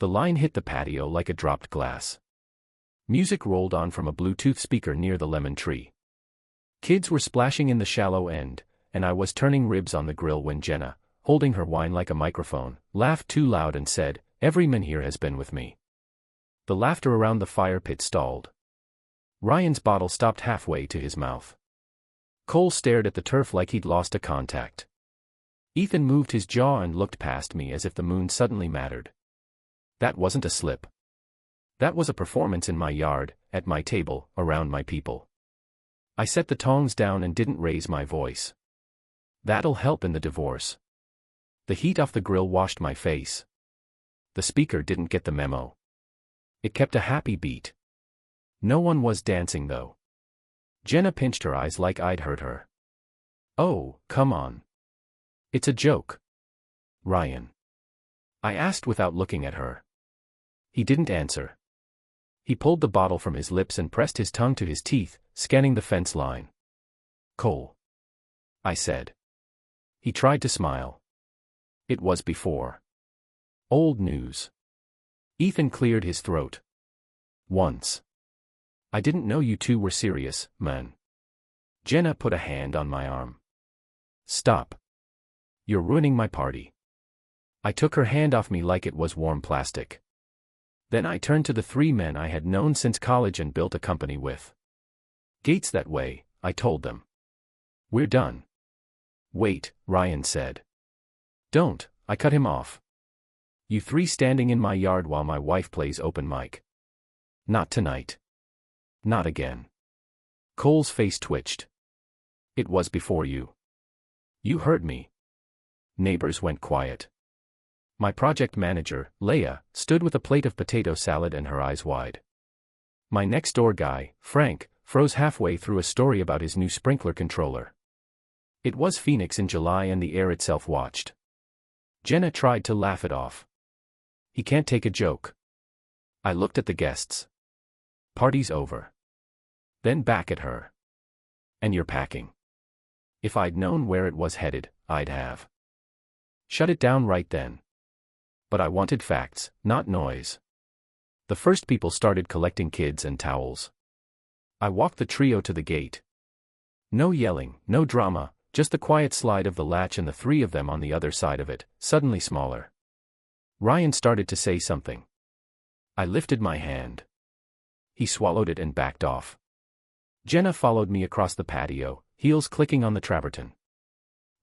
The line hit the patio like a dropped glass. Music rolled on from a Bluetooth speaker near the lemon tree. Kids were splashing in the shallow end, and I was turning ribs on the grill when Jenna, holding her wine like a microphone, laughed too loud and said, "Every man here has been with me." The laughter around the fire pit stalled. Ryan's bottle stopped halfway to his mouth. Cole stared at the turf like he'd lost a contact. Ethan moved his jaw and looked past me as if the moon suddenly mattered. That wasn't a slip. That was a performance in my yard, at my table, around my people. I set the tongs down and didn't raise my voice. That'll help in the divorce. The heat off the grill washed my face. The speaker didn't get the memo. It kept a happy beat. No one was dancing though. Jenna pinched her eyes like I'd hurt her. "Oh, come on. It's a joke. Ryan." I asked without looking at her. He didn't answer. He pulled the bottle from his lips and pressed his tongue to his teeth, scanning the fence line. "Cole," I said. He tried to smile. It was before. Old news. Ethan cleared his throat. "Once. I didn't know you two were serious, man." Jenna put a hand on my arm. "Stop. You're ruining my party." I took her hand off me like it was warm plastic. Then I turned to the three men I had known since college and built a company with. "Gates that way," I told them. "We're done." "Wait," Ryan said. "Don't," I cut him off. "You three standing in my yard while my wife plays open mic. Not tonight. Not again." Cole's face twitched. "It was before you. You heard me." Neighbors went quiet. My project manager, Leia, stood with a plate of potato salad and her eyes wide. My next-door guy, Frank, froze halfway through a story about his new sprinkler controller. It was Phoenix in July and the air itself watched. Jenna tried to laugh it off. "He can't take a joke." I looked at the guests. "Party's over." Then back at her. "And you're packing." If I'd known where it was headed, I'd have shut it down right then. But I wanted facts, not noise. The first people started collecting kids and towels. I walked the trio to the gate. No yelling, no drama, just the quiet slide of the latch and the three of them on the other side of it, suddenly smaller. Ryan started to say something. I lifted my hand. He swallowed it and backed off. Jenna followed me across the patio, heels clicking on the travertin.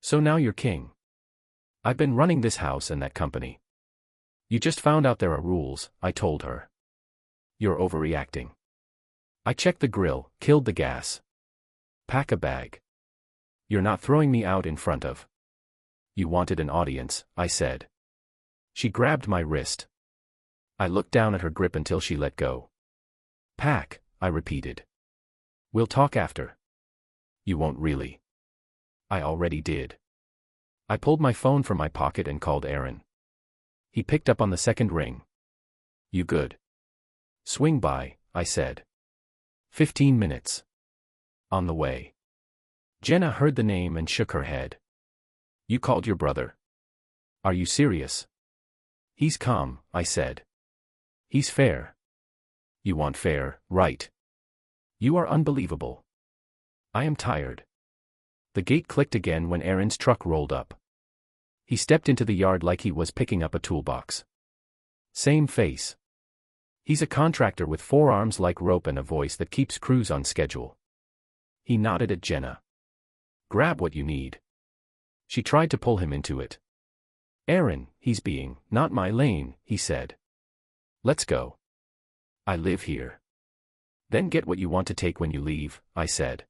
"So now you're king. I've been running this house and that company. You just found out there are rules," I told her. "You're overreacting." I checked the grill, killed the gas. "Pack a bag. You're not throwing me out in front of." "You wanted an audience," I said. She grabbed my wrist. I looked down at her grip until she let go. "Pack," I repeated. "We'll talk after." "You won't really." I already did. I pulled my phone from my pocket and called Aaron. He picked up on the second ring. "You good?" "Swing by," I said. 15 minutes. On the way. Jenna heard the name and shook her head. "You called your brother?" "Are you serious?" "He's calm," I said. "He's fair." "You want fair, right?" "You are unbelievable." "I am tired." The gate clicked again when Aaron's truck rolled up. He stepped into the yard like he was picking up a toolbox. Same face. He's a contractor with 4 arms like rope and a voice that keeps crews on schedule. He nodded at Jenna. "Grab what you need." She tried to pull him into it. "Aaron, he's being, not my lane," he said. "Let's go." "I live here." "Then get what you want to take when you leave," I said.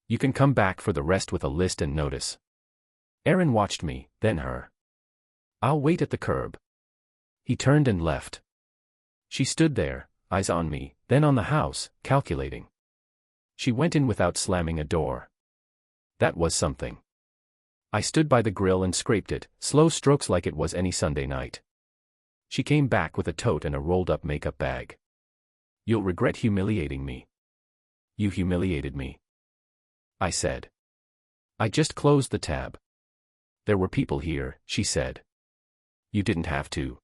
"You can come back for the rest with a list and notice." Aaron watched me, then her. "I'll wait at the curb." He turned and left. She stood there, eyes on me, then on the house, calculating. She went in without slamming a door. That was something. I stood by the grill and scraped it, slow strokes like it was any Sunday night. She came back with a tote and a rolled-up makeup bag. "You'll regret humiliating me." "You humiliated me," I said. I just closed the tab. "There were people here," she said. "You didn't have to."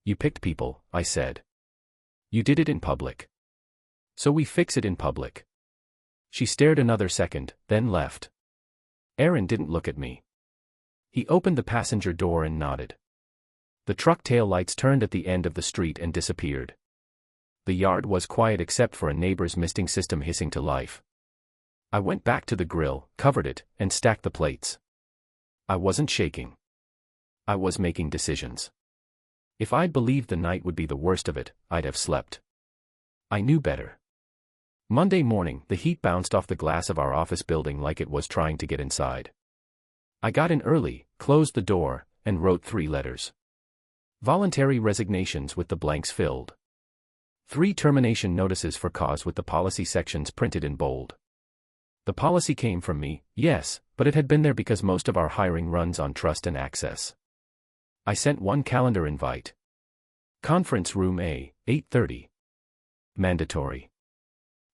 You picked people, I said. You did it in public. So we fix it in public. She stared another second, then left. Aaron didn't look at me. He opened the passenger door and nodded. The truck tail lights turned at the end of the street and disappeared. The yard was quiet except for a neighbor's misting system hissing to life. I went back to the grill, covered it, and stacked the plates. I wasn't shaking. I was making decisions. If I'd believed the night would be the worst of it, I'd have slept. I knew better. Monday morning, the heat bounced off the glass of our office building like it was trying to get inside. I got in early, closed the door, and wrote 3 letters. Voluntary resignations with the blanks filled. 3 termination notices for cause with the policy sections printed in bold. The policy came from me, yes, but it had been there because most of our hiring runs on trust and access. I sent 1 calendar invite. Conference room A, 8:30. Mandatory.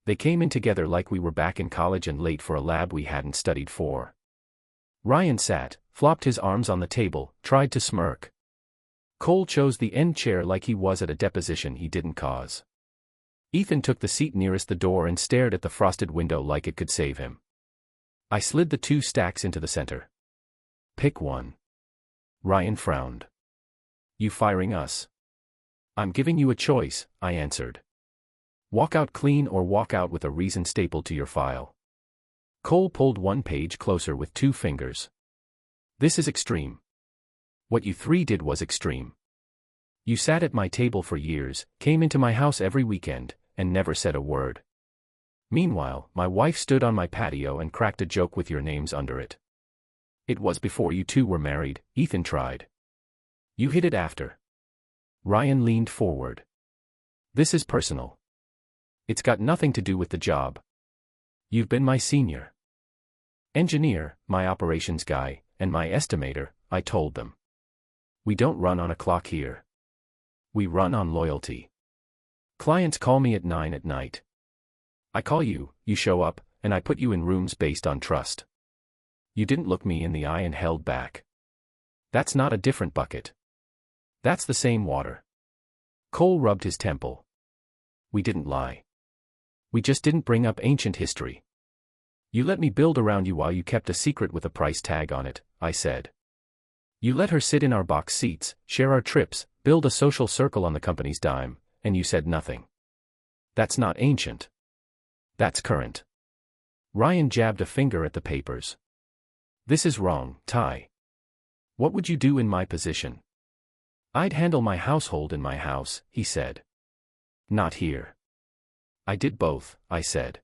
They came in together like we were back in college and late for a lab we hadn't studied for. Ryan sat, flopped his arms on the table, tried to smirk. Cole chose the end chair like he was at a deposition he didn't cause. Ethan took the seat nearest the door and stared at the frosted window like it could save him. I slid the 2 stacks into the center. Pick one. Ryan frowned. You firing us? I'm giving you a choice, I answered. Walk out clean or walk out with a reason stapled to your file. Cole pulled 1 page closer with 2 fingers. This is extreme. What you 3 did was extreme. You sat at my table for years, came into my house every weekend, and never said a word. Meanwhile, my wife stood on my patio and cracked a joke with your names under it. It was before you 2 were married, Ethan tried. You hid it after. Ryan leaned forward. This is personal. It's got nothing to do with the job. You've been my senior engineer, my operations guy, and my estimator, I told them. We don't run on a clock here. We run on loyalty. Clients call me at 9 at night. I call you, you show up, and I put you in rooms based on trust. You didn't look me in the eye and held back. That's not a different bucket. That's the same water. Cole rubbed his temple. We didn't lie. We just didn't bring up ancient history. You let me build around you while you kept a secret with a price tag on it, I said. You let her sit in our box seats, share our trips, build a social circle on the company's dime, and you said nothing. That's not ancient. That's current. Ryan jabbed a finger at the papers. This is wrong, Ty. What would you do in my position? I'd handle my household in my house, he said. Not here. I did both, I said.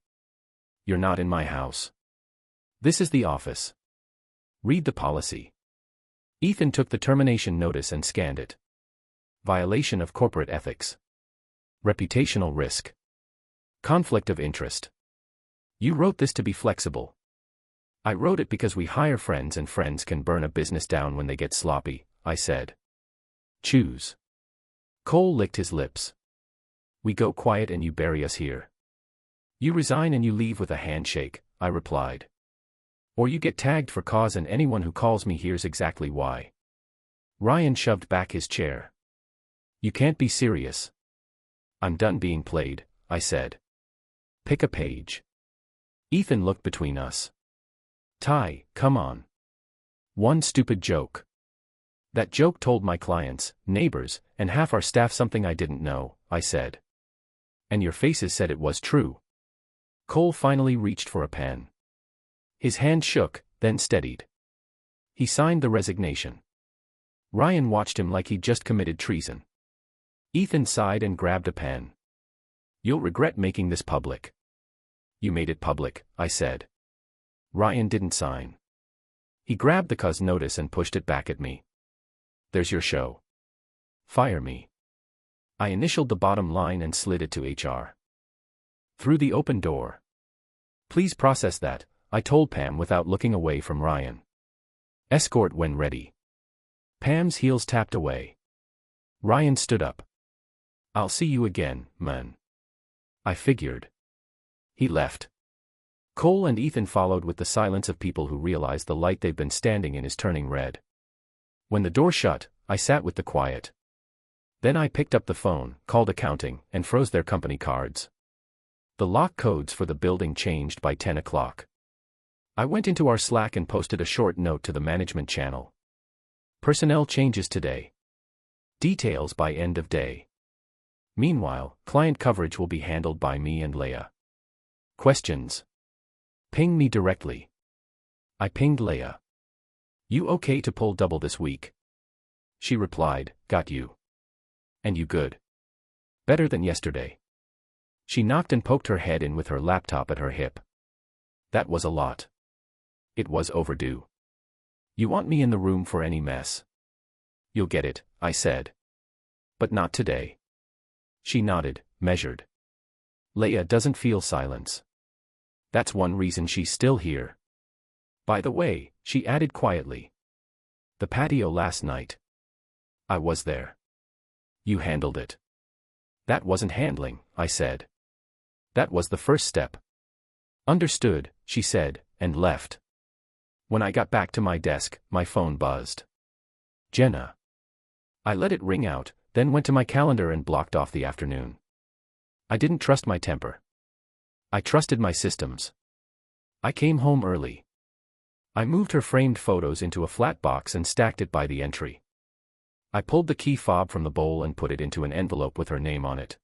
You're not in my house. This is the office. Read the policy. Ethan took the termination notice and scanned it. Violation of corporate ethics. Reputational risk. Conflict of interest. You wrote this to be flexible. I wrote it because we hire friends and friends can burn a business down when they get sloppy, I said. Choose. Cole licked his lips. We go quiet and you bury us here. You resign and you leave with a handshake, I replied. Or you get tagged for cause and anyone who calls me hears exactly why. Ryan shoved back his chair. You can't be serious. I'm done being played, I said. Pick a page. Ethan looked between us. Ty, come on. One stupid joke. That joke told my clients, neighbors, and half our staff something I didn't know, I said. And your faces said it was true. Cole finally reached for a pen. His hand shook, then steadied. He signed the resignation. Ryan watched him like he'd just committed treason. Ethan sighed and grabbed a pen. You'll regret making this public. You made it public, I said. Ryan didn't sign. He grabbed the cause notice and pushed it back at me. There's your show. Fire me. I initialed the bottom line and slid it to HR. Through the open door. Please process that, I told Pam without looking away from Ryan. Escort when ready. Pam's heels tapped away. Ryan stood up. I'll see you again, man. I figured. He left. Cole and Ethan followed with the silence of people who realize the light they've been standing in is turning red. When the door shut, I sat with the quiet. Then I picked up the phone, called accounting, and froze their company cards. The lock codes for the building changed by 10 o'clock. I went into our Slack and posted a short note to the management channel. Personnel changes today. Details by end of day. Meanwhile, client coverage will be handled by me and Leia. Questions? Ping me directly. I pinged Leia. You okay to pull double this week? She replied, got you. And you good? Better than yesterday. She knocked and poked her head in with her laptop at her hip. That was a lot. It was overdue. You want me in the room for any mess? You'll get it, I said. But not today. She nodded, measured. Leia doesn't feel silence. That's one reason she's still here. By the way, she added quietly. The patio last night. I was there. You handled it. That wasn't handling, I said. That was the first step. Understood, she said, and left. When I got back to my desk, my phone buzzed. Jenna. I let it ring out, then went to my calendar and blocked off the afternoon. I didn't trust my temper. I trusted my systems. I came home early. I moved her framed photos into a flat box and stacked it by the entry. I pulled the key fob from the bowl and put it into an envelope with her name on it.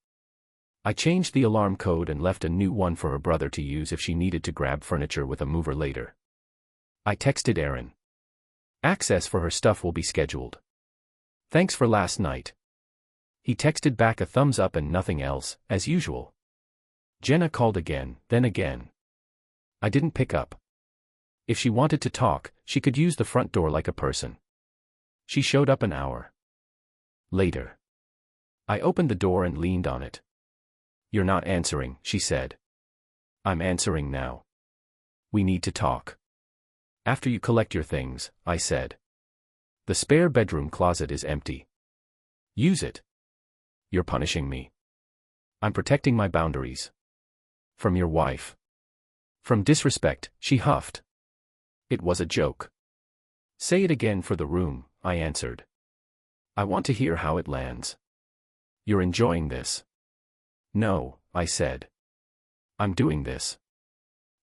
I changed the alarm code and left a new one for her brother to use if she needed to grab furniture with a mover later. I texted Erin. Access for her stuff will be scheduled. Thanks for last night. He texted back a thumbs up and nothing else, as usual. Jenna called again, then again. I didn't pick up. If she wanted to talk, she could use the front door like a person. She showed up an hour later. I opened the door and leaned on it. You're not answering, she said. I'm answering now. We need to talk. After you collect your things, I said. The spare bedroom closet is empty. Use it. You're punishing me. I'm protecting my boundaries. From your wife. From disrespect, she huffed. It was a joke. Say it again for the room, I answered. I want to hear how it lands. You're enjoying this. No, I said. I'm doing this.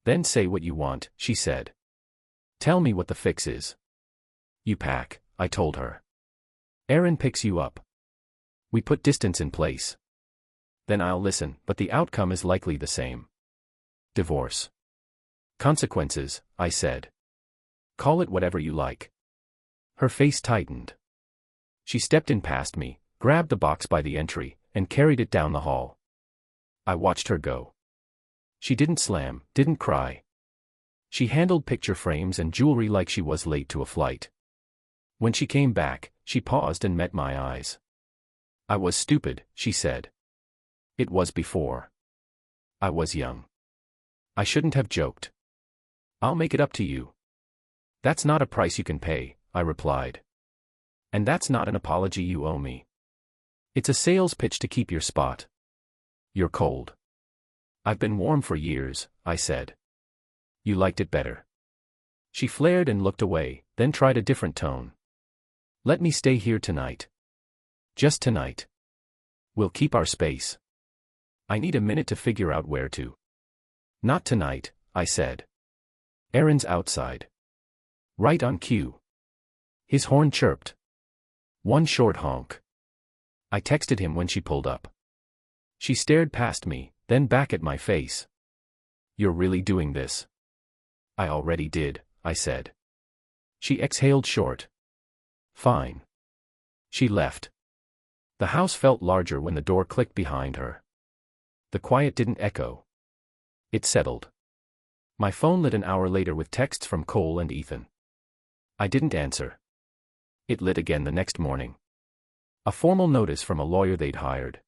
Then say what you want, she said. Tell me what the fix is. You pack, I told her. Erin picks you up. We put distance in place. Then I'll listen, but the outcome is likely the same. Divorce. Consequences, I said. Call it whatever you like. Her face tightened. She stepped in past me, grabbed the box by the entry, and carried it down the hall. I watched her go. She didn't slam, didn't cry. She handled picture frames and jewelry like she was late to a flight. When she came back, she paused and met my eyes. I was stupid, she said. It was before. I was young. I shouldn't have joked. I'll make it up to you. That's not a price you can pay, I replied. And that's not an apology you owe me. It's a sales pitch to keep your spot. You're cold. I've been warm for years, I said. You liked it better. She flared and looked away, then tried a different tone. Let me stay here tonight. Just tonight. We'll keep our space. I need a minute to figure out where to. Not tonight, I said. Erin's outside. Right on cue. His horn chirped. One short honk. I texted him when she pulled up. She stared past me, then back at my face. You're really doing this? I already did, I said. She exhaled short. Fine. She left. The house felt larger when the door clicked behind her. The quiet didn't echo. It settled. My phone lit an hour later with texts from Cole and Ethan. I didn't answer. It lit again the next morning. A formal notice from a lawyer they'd hired.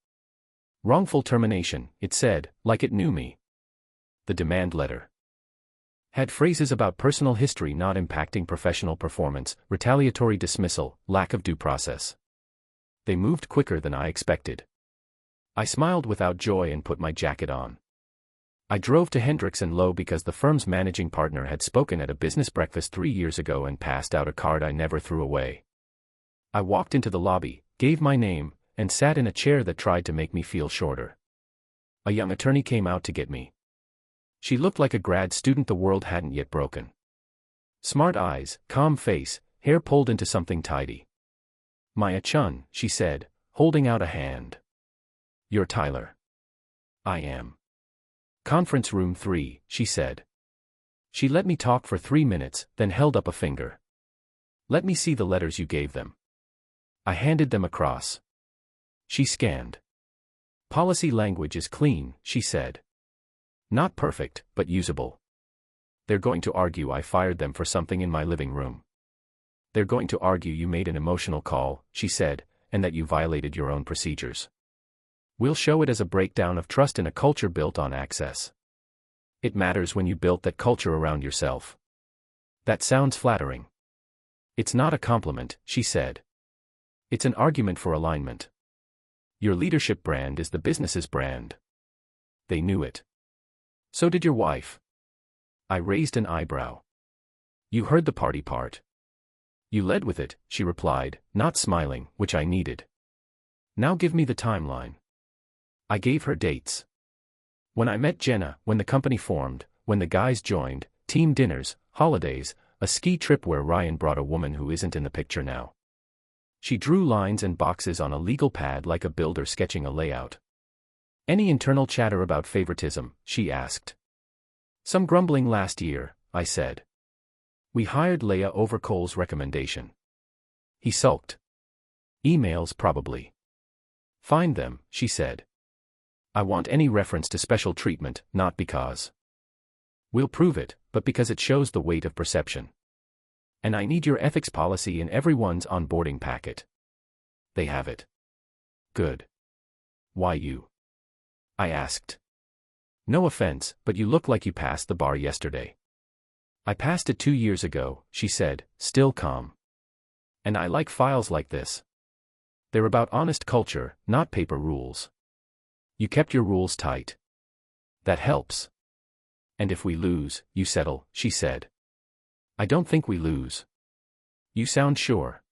Wrongful termination, it said, like it knew me. The demand letter had phrases about personal history not impacting professional performance, retaliatory dismissal, lack of due process. They moved quicker than I expected. I smiled without joy and put my jacket on. I drove to Hendricks and Lowe because the firm's managing partner had spoken at a business breakfast 3 years ago and passed out a card I never threw away. I walked into the lobby, gave my name, and sat in a chair that tried to make me feel shorter. A young attorney came out to get me. She looked like a grad student the world hadn't yet broken. Smart eyes, calm face, hair pulled into something tidy. "Maya Chun," she said, holding out a hand. "You're Tyler." "I am." "Conference room 3, she said. She let me talk for 3 minutes, then held up a finger. "Let me see the letters you gave them." I handed them across. She scanned. "Policy language is clean," she said. "Not perfect, but usable. They're going to argue I fired them for something in my living room. They're going to argue you made an emotional call," she said, "and that you violated your own procedures. We'll show it as a breakdown of trust in a culture built on access. It matters when you built that culture around yourself." "That sounds flattering." "It's not a compliment," she said. "It's an argument for alignment. Your leadership brand is the business's brand." They knew it. "So did your wife." I raised an eyebrow. "You heard the party part." "You led with it," she replied, not smiling, which I needed. "Now give me the timeline." I gave her dates. When I met Jenna, when the company formed, when the guys joined, team dinners, holidays, a ski trip where Ryan brought a woman who isn't in the picture now. She drew lines and boxes on a legal pad like a builder sketching a layout. "Any internal chatter about favoritism?" she asked. "Some grumbling last year," I said. "We hired Leia over Cole's recommendation." He sulked. "Emails probably." "Find them," she said. "I want any reference to special treatment, not because we'll prove it, but because it shows the weight of perception. And I need your ethics policy in everyone's onboarding packet." "They have it." "Good. Why you?" I asked. "No offense, but you look like you passed the bar yesterday." "I passed it 2 years ago," she said, still calm. "And I like files like this. They're about honest culture, not paper rules. You kept your rules tight. That helps. And if we lose, you settle," she said. "I don't think we lose." "You sound sure."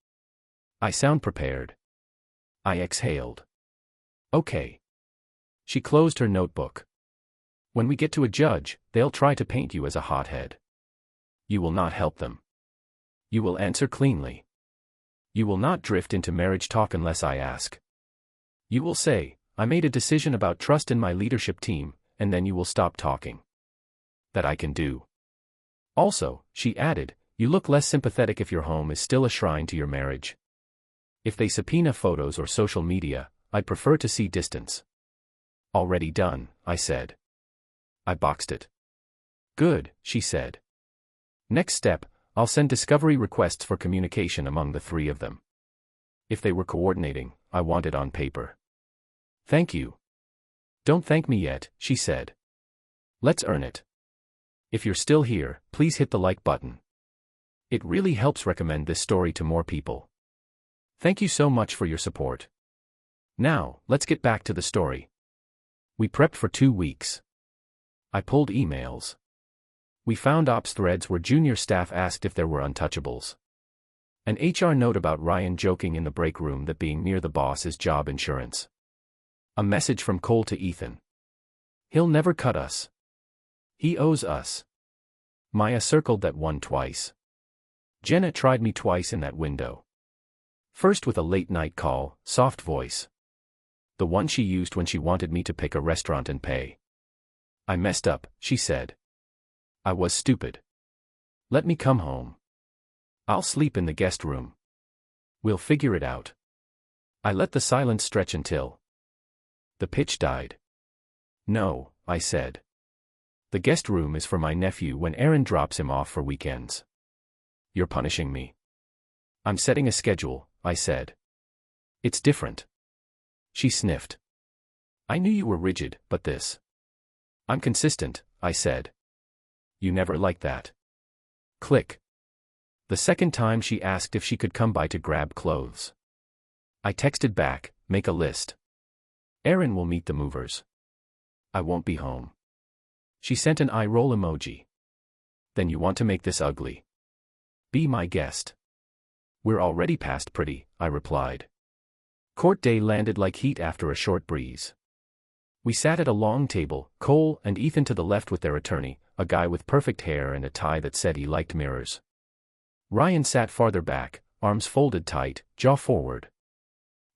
"I sound prepared." I exhaled. "Okay." She closed her notebook. "When we get to a judge, they'll try to paint you as a hothead. You will not help them. You will answer cleanly. You will not drift into marriage talk unless I ask. You will say, 'I made a decision about trust in my leadership team,' and then you will stop talking." "That I can do." "Also," she added, "you look less sympathetic if your home is still a shrine to your marriage. If they subpoena photos or social media, I'd prefer to see distance." "Already done," I said. I boxed it. "Good," she said. "Next step, I'll send discovery requests for communication among the 3 of them. If they were coordinating, I want it on paper." "Thank you." "Don't thank me yet," she said. "Let's earn it. If you're still here, please hit the like button. It really helps recommend this story to more people. Thank you so much for your support. Now, let's get back to the story. We prepped for 2 weeks. I pulled emails. We found ops threads where junior staff asked if there were untouchables. An HR note about Ryan joking in the break room that being near the boss is job insurance. A message from Cole to Ethan. "He'll never cut us. He owes us." Maya circled that one twice. Jenna tried me twice in that window. First with a late-night call, soft voice. The one she used when she wanted me to pick a restaurant and pay. "I messed up," she said. "I was stupid. Let me come home. I'll sleep in the guest room. We'll figure it out." I let the silence stretch until the pitch died. "No," I said. "The guest room is for my nephew when Aaron drops him off for weekends." "You're punishing me." "I'm setting a schedule," I said. "It's different." She sniffed. "I knew you were rigid, but this." "I'm consistent," I said. "You never liked that." Click. The second time she asked if she could come by to grab clothes. I texted back, "Make a list. Aaron will meet the movers. I won't be home." She sent an eye roll emoji. "Then you want to make this ugly? Be my guest." "We're already past pretty," I replied. Court day landed like heat after a short breeze. We sat at a long table, Cole and Ethan to the left with their attorney, a guy with perfect hair and a tie that said he liked mirrors. Ryan sat farther back, arms folded tight, jaw forward.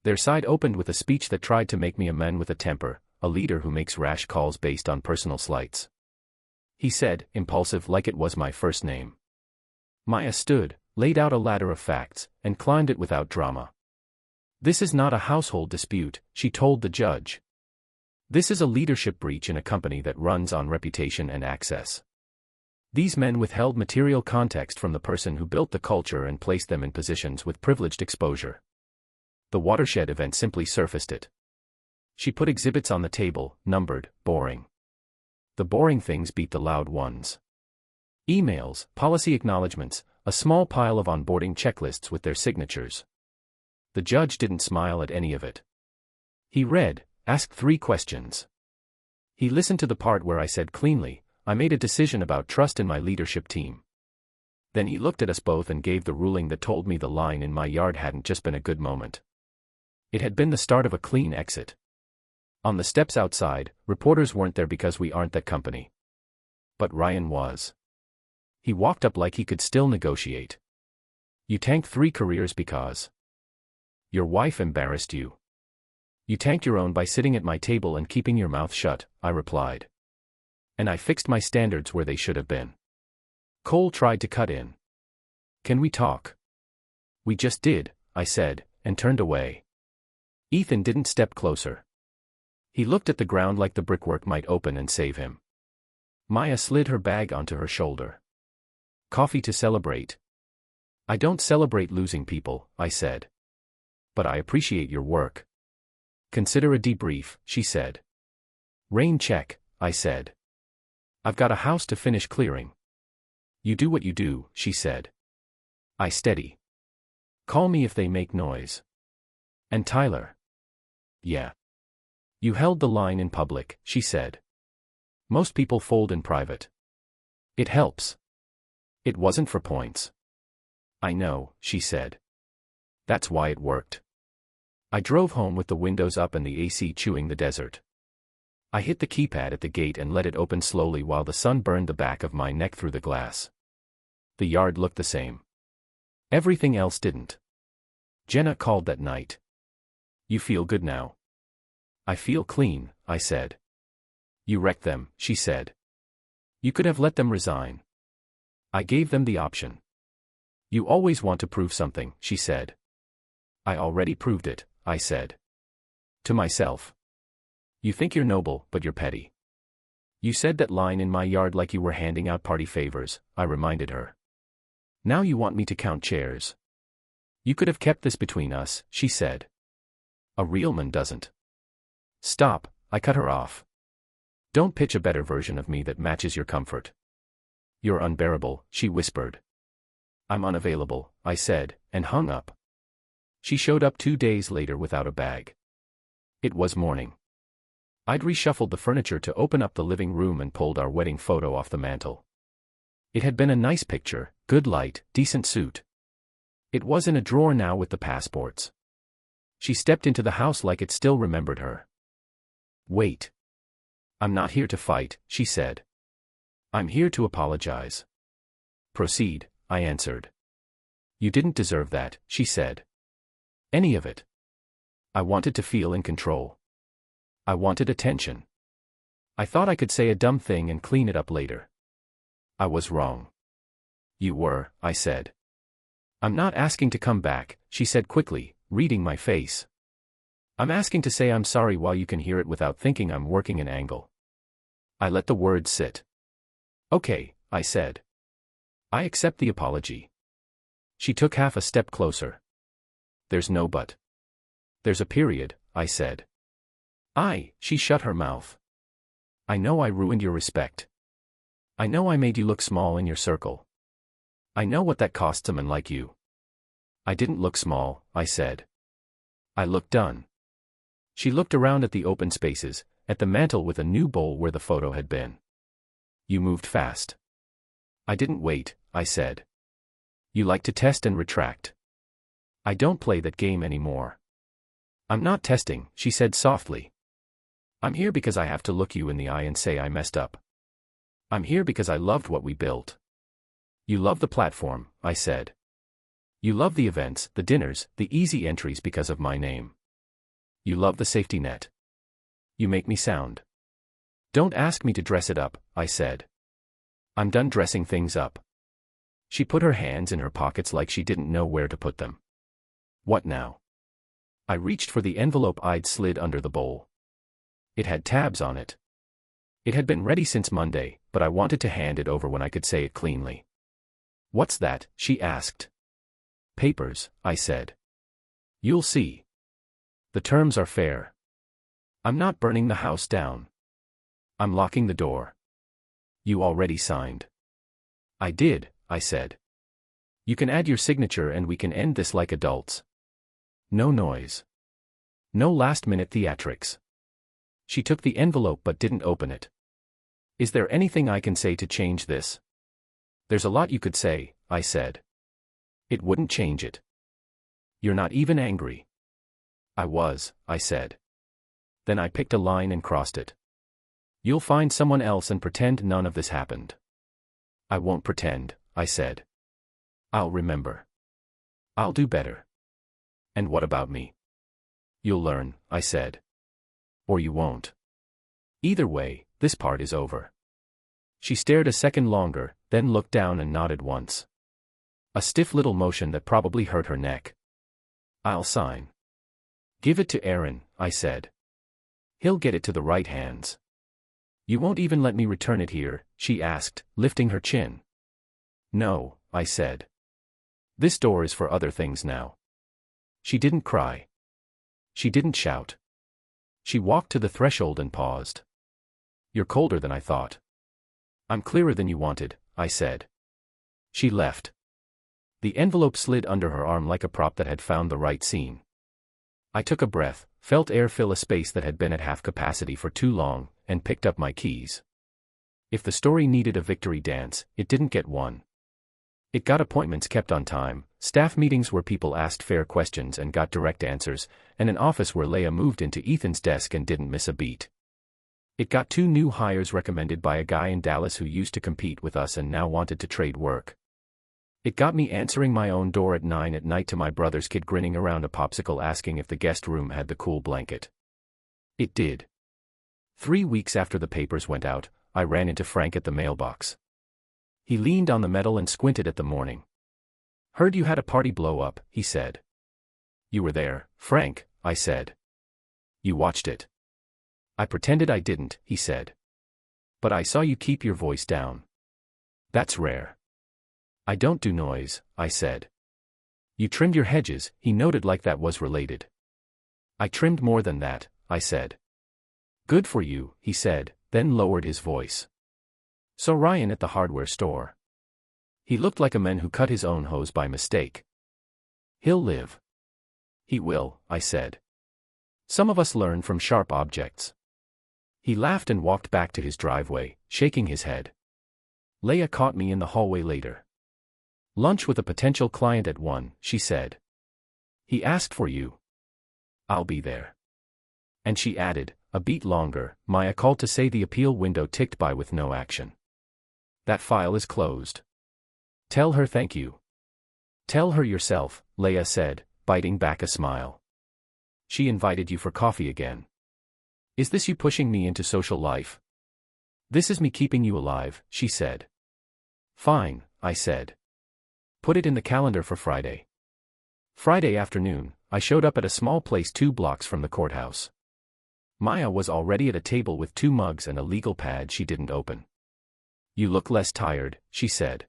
Their side opened with a speech that tried to make me a man with a temper, a leader who makes rash calls based on personal slights. He said, impulsive like it was my first name. Maya stood, laid out a ladder of facts, and climbed it without drama. This is not a household dispute, she told the judge. This is a leadership breach in a company that runs on reputation and access. These men withheld material context from the person who built the culture and placed them in positions with privileged exposure. The watershed event simply surfaced it. She put exhibits on the table, numbered, boring. The boring things beat the loud ones. Emails, policy acknowledgements, a small pile of onboarding checklists with their signatures. The judge didn't smile at any of it. He read, asked 3 questions. He listened to the part where I said cleanly, I made a decision about trust in my leadership team. Then he looked at us both and gave the ruling that told me the line in my yard hadn't just been a good moment. It had been the start of a clean exit. On the steps outside, reporters weren't there because we aren't that company. But Ryan was. He walked up like he could still negotiate. You tanked 3 careers because your wife embarrassed you. You tanked your own by sitting at my table and keeping your mouth shut, I replied. And I fixed my standards where they should have been. Cole tried to cut in. Can we talk? We just did, I said, and turned away. Ethan didn't step closer. He looked at the ground like the brickwork might open and save him. Maya slid her bag onto her shoulder. Coffee to celebrate. I don't celebrate losing people, I said. But I appreciate your work. Consider a debrief, she said. Rain check, I said. I've got a house to finish clearing. You do what you do, she said. I steady. Call me if they make noise. And Tyler? Yeah. You held the line in public, she said. Most people fold in private. It helps. It wasn't for points. I know, she said. That's why it worked. I drove home with the windows up and the AC chewing the desert. I hit the keypad at the gate and let it open slowly while the sun burned the back of my neck through the glass. The yard looked the same. Everything else didn't. Jenna called that night. You feel good now? I feel clean, I said. You wrecked them, she said. You could have let them resign. I gave them the option. You always want to prove something, she said. I already proved it, I said. To myself. You think you're noble, but you're petty. You said that line in my yard like you were handing out party favors, I reminded her. Now you want me to count chairs. You could have kept this between us, she said. A real man doesn't. Stop, I cut her off. Don't pitch a better version of me that matches your comfort. You're unbearable, she whispered. I'm unavailable, I said, and hung up. She showed up 2 days later without a bag. It was morning. I'd reshuffled the furniture to open up the living room and pulled our wedding photo off the mantel. It had been a nice picture, good light, decent suit. It was in a drawer now with the passports. She stepped into the house like it still remembered her. Wait. I'm not here to fight, she said. I'm here to apologize. Proceed, I answered. You didn't deserve that, she said. Any of it. I wanted to feel in control. I wanted attention. I thought I could say a dumb thing and clean it up later. I was wrong. You were, I said. I'm not asking to come back, she said quickly, reading my face. I'm asking to say I'm sorry while you can hear it without thinking I'm working an angle. I let the words sit. Okay, I said. I accept the apology. She took half a step closer. There's no but. There's a period, I said. She shut her mouth. I know I ruined your respect. I know I made you look small in your circle. I know what that costs a man like you. I didn't look small, I said. I looked done. She looked around at the open spaces, at the mantel with a new bowl where the photo had been. You moved fast. I didn't wait, I said. You like to test and retract. I don't play that game anymore. I'm not testing, she said softly. I'm here because I have to look you in the eye and say I messed up. I'm here because I loved what we built. You love the platform, I said. You love the events, the dinners, the easy entries because of my name. You love the safety net. You make me sound. Don't ask me to dress it up, I said. I'm done dressing things up. She put her hands in her pockets like she didn't know where to put them. What now? I reached for the envelope I'd slid under the bowl. It had tabs on it. It had been ready since Monday, but I wanted to hand it over when I could say it cleanly. What's that? She asked. Papers, I said. You'll see. The terms are fair. I'm not burning the house down. I'm locking the door. You already signed. I did, I said. You can add your signature and we can end this like adults. No noise. No last-minute theatrics. She took the envelope but didn't open it. Is there anything I can say to change this? There's a lot you could say, I said. It wouldn't change it. You're not even angry. I was, I said. Then I picked a line and crossed it. You'll find someone else and pretend none of this happened. I won't pretend, I said. I'll remember. I'll do better. And what about me? You'll learn, I said. Or you won't. Either way, this part is over. She stared a second longer, then looked down and nodded once. A stiff little motion that probably hurt her neck. I'll sign. Give it to Aaron, I said. He'll get it to the right hands. You won't even let me return it here, she asked, lifting her chin. No, I said. This door is for other things now. She didn't cry. She didn't shout. She walked to the threshold and paused. You're colder than I thought. I'm clearer than you wanted, I said. She left. The envelope slid under her arm like a prop that had found the right scene. I took a breath, felt air fill a space that had been at half capacity for too long, and picked up my keys. If the story needed a victory dance, it didn't get one. It got appointments kept on time, staff meetings where people asked fair questions and got direct answers, and an office where Leia moved into Ethan's desk and didn't miss a beat. It got 2 new hires recommended by a guy in Dallas who used to compete with us and now wanted to trade work. It got me answering my own door at 9 at night to my brother's kid grinning around a popsicle asking if the guest room had the cool blanket. It did. 3 weeks after the papers went out, I ran into Frank at the mailbox. He leaned on the metal and squinted at the morning. Heard you had a party blow up, he said. You were there, Frank, I said. You watched it. I pretended I didn't, he said. But I saw you keep your voice down. That's rare. I don't do noise, I said. You trimmed your hedges, he noted like that was related. I trimmed more than that, I said. Good for you, he said, then lowered his voice. Saw Ryan at the hardware store. He looked like a man who cut his own hose by mistake. He'll live. He will, I said. Some of us learn from sharp objects. He laughed and walked back to his driveway, shaking his head. Leia caught me in the hallway later. Lunch with a potential client at 1, she said. He asked for you. I'll be there. And she added, a beat longer, Maya called to say the appeal window ticked by with no action. That file is closed. Tell her thank you. Tell her yourself, Leia said, biting back a smile. She invited you for coffee again. Is this you pushing me into social life? This is me keeping you alive, she said. Fine, I said. Put it in the calendar for Friday. Friday afternoon, I showed up at a small place 2 blocks from the courthouse. Maya was already at a table with 2 mugs and a legal pad she didn't open. You look less tired, she said.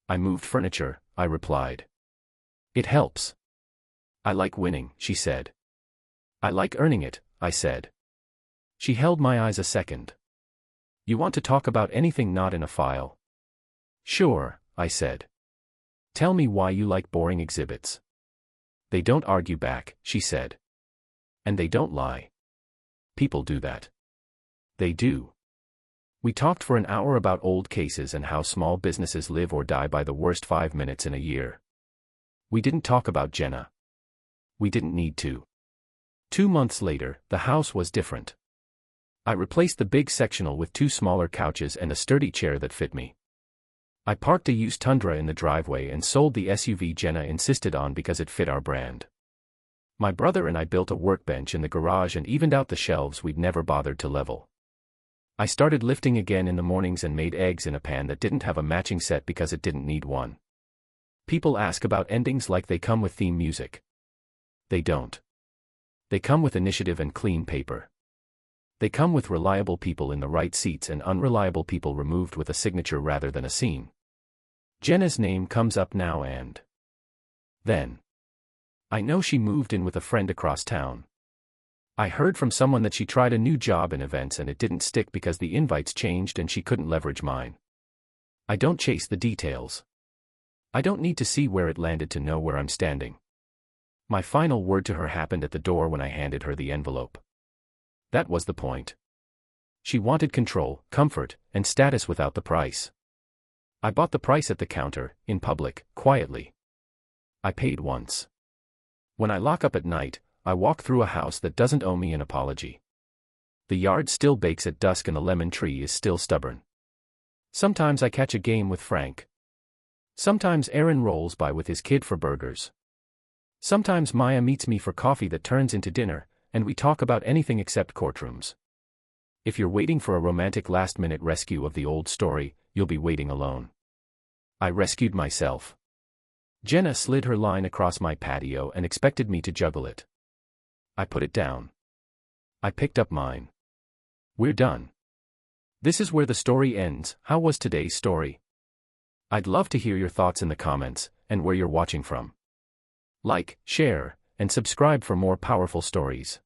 I moved furniture, I replied. It helps. I like winning, she said. I like earning it, I said. She held my eyes a second. You want to talk about anything not in a file? Sure, I said. Tell me why you like boring exhibits. They don't argue back, she said. And they don't lie. People do that. They do. We talked for an hour about old cases and how small businesses live or die by the worst 5 minutes in a year. We didn't talk about Jenna. We didn't need to. 2 months later, the house was different. I replaced the big sectional with 2 smaller couches and a sturdy chair that fit me. I parked a used Tundra in the driveway and sold the SUV Jenna insisted on because it fit our brand. My brother and I built a workbench in the garage and evened out the shelves we'd never bothered to level. I started lifting again in the mornings and made eggs in a pan that didn't have a matching set because it didn't need one. People ask about endings like they come with theme music. They don't. They come with initiative and clean paper. They come with reliable people in the right seats and unreliable people removed with a signature rather than a scene. Jenna's name comes up now and then. I know she moved in with a friend across town. I heard from someone that she tried a new job in events and it didn't stick because the invites changed and she couldn't leverage mine. I don't chase the details. I don't need to see where it landed to know where I'm standing. My final word to her happened at the door when I handed her the envelope. That was the point. She wanted control, comfort, and status without the price. I bought the price at the counter, in public, quietly. I paid once. When I lock up at night, I walk through a house that doesn't owe me an apology. The yard still bakes at dusk and the lemon tree is still stubborn. Sometimes I catch a game with Frank. Sometimes Aaron rolls by with his kid for burgers. Sometimes Maya meets me for coffee that turns into dinner, and we talk about anything except courtrooms. If you're waiting for a romantic last-minute rescue of the old story, you'll be waiting alone. I rescued myself. Jenna slid her line across my patio and expected me to juggle it. I put it down. I picked up mine. We're done. This is where the story ends. How was today's story? I'd love to hear your thoughts in the comments, and where you're watching from. Like, share, and subscribe for more powerful stories.